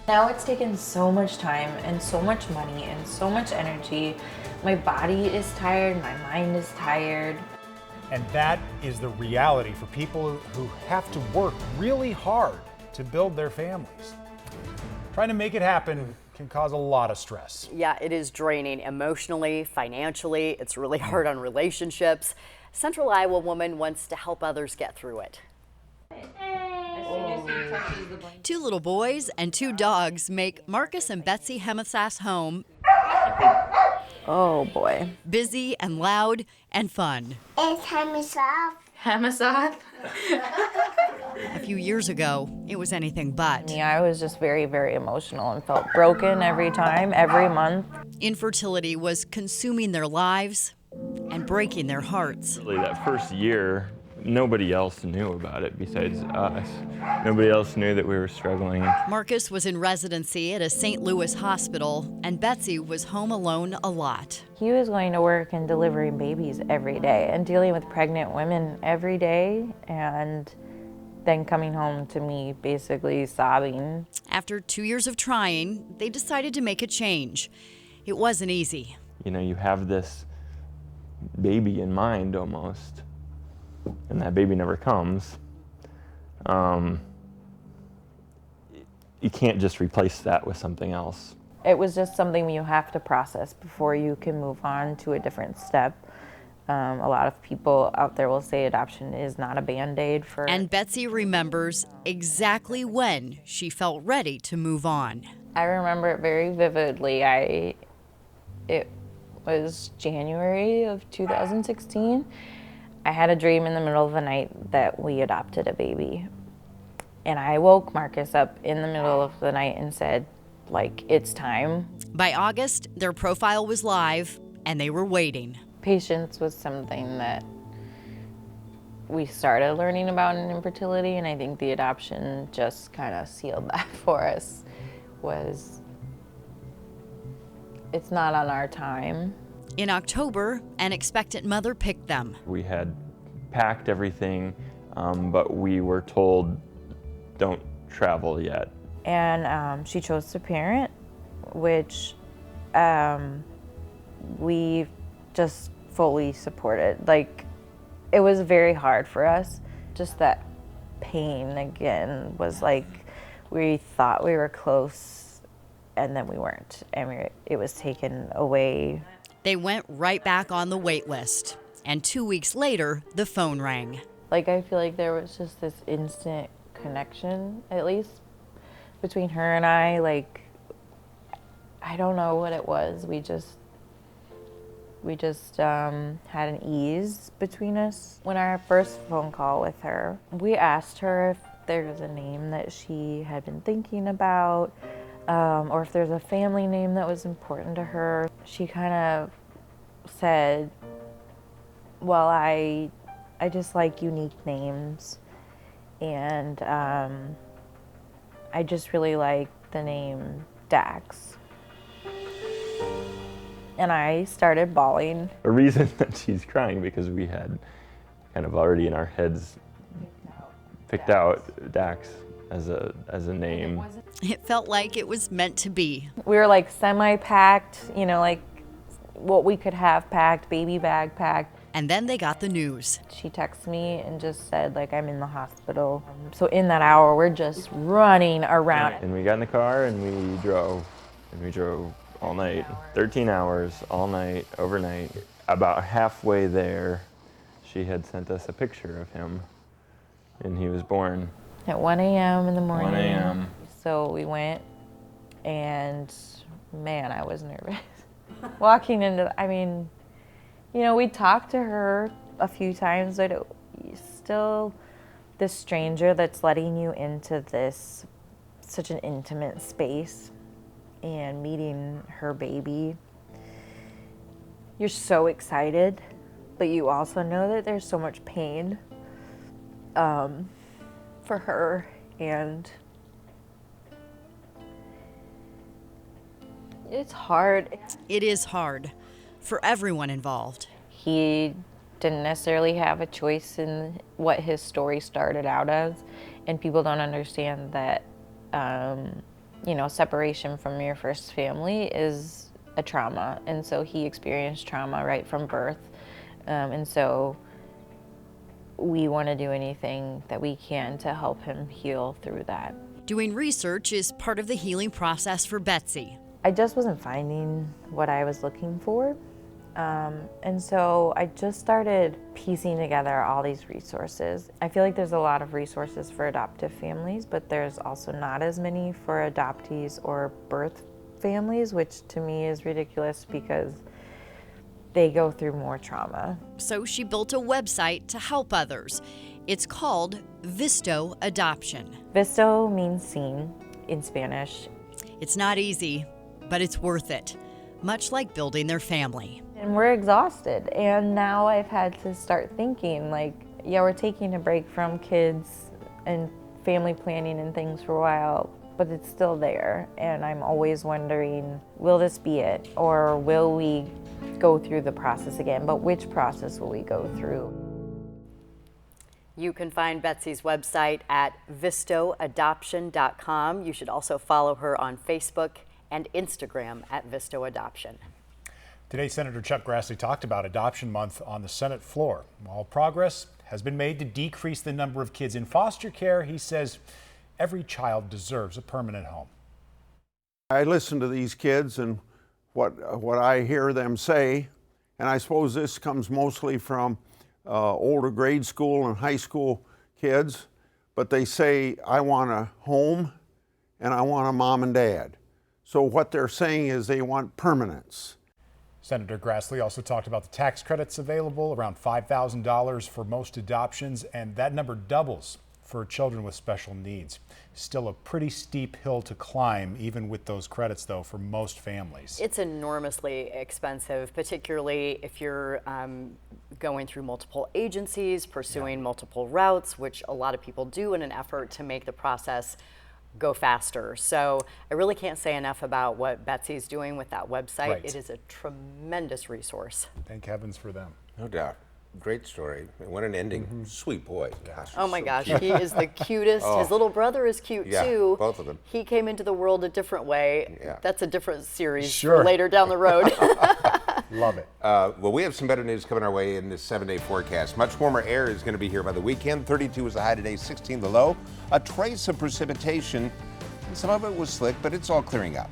Now it's taken so much time and so much money and so much energy. My body is tired, my mind is tired. And that is the reality for people who have to work really hard to build their families. Trying to make it happen can cause a lot of stress. Yeah, it is draining emotionally, financially. It's really hard on relationships. Central Iowa woman wants to help others get through it. Two little boys and two dogs make Marcus and Betsy Hemesath's home Oh boy. busy and loud and fun. It's Hemesath. Hemesath? A few years ago, it was anything but. Yeah, I was just very, very emotional and felt broken every time, every month. Infertility was consuming their lives and breaking their hearts. Really, that first year, nobody else knew about it besides us. Nobody else knew that we were struggling. Marcus was in residency at a St. Louis hospital, and Betsy was home alone a lot. He was going to work and delivering babies every day and dealing with pregnant women every day, and then coming home to me basically sobbing. After 2 years of trying, they decided to make a change. It wasn't easy. You know, you have this baby in mind almost, and that baby never comes. You can't just replace that with something else. It was just something you have to process before you can move on to a different step. A lot of people out there will say adoption is not a Band-Aid for... And Betsy remembers exactly when she felt ready to move on. I remember it very vividly. It was January of 2016. I had a dream in the middle of the night that we adopted a baby. And I woke Marcus up in the middle of the night and said, like, it's time. By August, their profile was live, and they were waiting. Patience was something that we started learning about in infertility, and I think the adoption just kind of sealed that for us. It's not on our time. In October, an expectant mother picked them. We had packed everything, but we were told, don't travel yet. And she chose to parent, which we just fully supported. Like, it was very hard for us. Just that pain again was like, we thought we were close and then we weren't, and it was taken away. They went right back on the wait list, and 2 weeks later, the phone rang. Like, I feel like there was just this instant connection, at least between her and I. Like, I don't know what it was. We just had an ease between us. When our first phone call with her, we asked her if there was a name that she had been thinking about, or if there's a family name that was important to her. She kind of said, well, I just like unique names, and I just really like the name Dax. And I started bawling. The reason that she's crying because we had kind of already in our heads picked out Dax as a name. It felt like it was meant to be. We were like semi-packed, you know, like what we could have packed, baby bag packed. And then they got the news. She texted me and just said, like, I'm in the hospital. So in that hour, we're just running around. And we got in the car and we drove. And we drove all night, 13 hours, all night, overnight. About halfway there, she had sent us a picture of him, and he was born. At 1 a.m. in the morning. 1 a.m. So we went, and man, I was nervous. Walking into, I mean, you know, we talked to her a few times, but still this stranger that's letting you into this, such an intimate space, and meeting her baby. You're so excited, but you also know that there's so much pain for her, and it's hard. It is hard for everyone involved. He didn't necessarily have a choice in what his story started out as, and people don't understand that you know, separation from your first family is a trauma. And so he experienced trauma right from birth. And so we want to do anything that we can to help him heal through that. Doing research is part of the healing process for Betsy. I just wasn't finding what I was looking for. And so I just started piecing together all these resources. I feel like there's a lot of resources for adoptive families, but there's also not as many for adoptees or birth families, which to me is ridiculous because they go through more trauma. So she built a website to help others. It's called Visto Adoption. Visto means seen in Spanish. It's not easy, but it's worth it, much like building their family. And we're exhausted. And now I've had to start thinking like, yeah, we're taking a break from kids and family planning and things for a while, but it's still there. And I'm always wondering, will this be it? Or will we go through the process again? But which process will we go through? You can find Betsy's website at vistoadoption.com. You should also follow her on Facebook and Instagram at Visto Adoption. Today, Senator Chuck Grassley talked about Adoption Month on the Senate floor. While progress has been made to decrease the number of kids in foster care, he says every child deserves a permanent home. I listen to these kids and what I hear them say, and I suppose this comes mostly from older grade school and high school kids, but they say, I want a home and I want a mom and dad. So what they're saying is they want permanence. Senator Grassley also talked about the tax credits available, around $5,000 for most adoptions, and that number doubles for children with special needs. Still a pretty steep hill to climb, even with those credits, though, for most families. It's enormously expensive, particularly if you're going through multiple agencies, pursuing multiple routes, which a lot of people do in an effort to make the process go faster. So I really can't say enough about what Betsy's doing with that website. Right. It is a tremendous resource. Thank heavens for them. No doubt. Great story. What an ending. Sweet boy. Gosh, Oh my so gosh, cute. he is the cutest. His little brother is cute Yeah, too. both of them. He came into the world a different way. Yeah. That's a different series Sure. for later down the road. Love it. Well, we have some better news coming our way in this 7-day forecast. Much warmer air is going to be here by the weekend. 32 is the high today, 16 the low. A trace of precipitation. And some of it was slick, but it's all clearing up.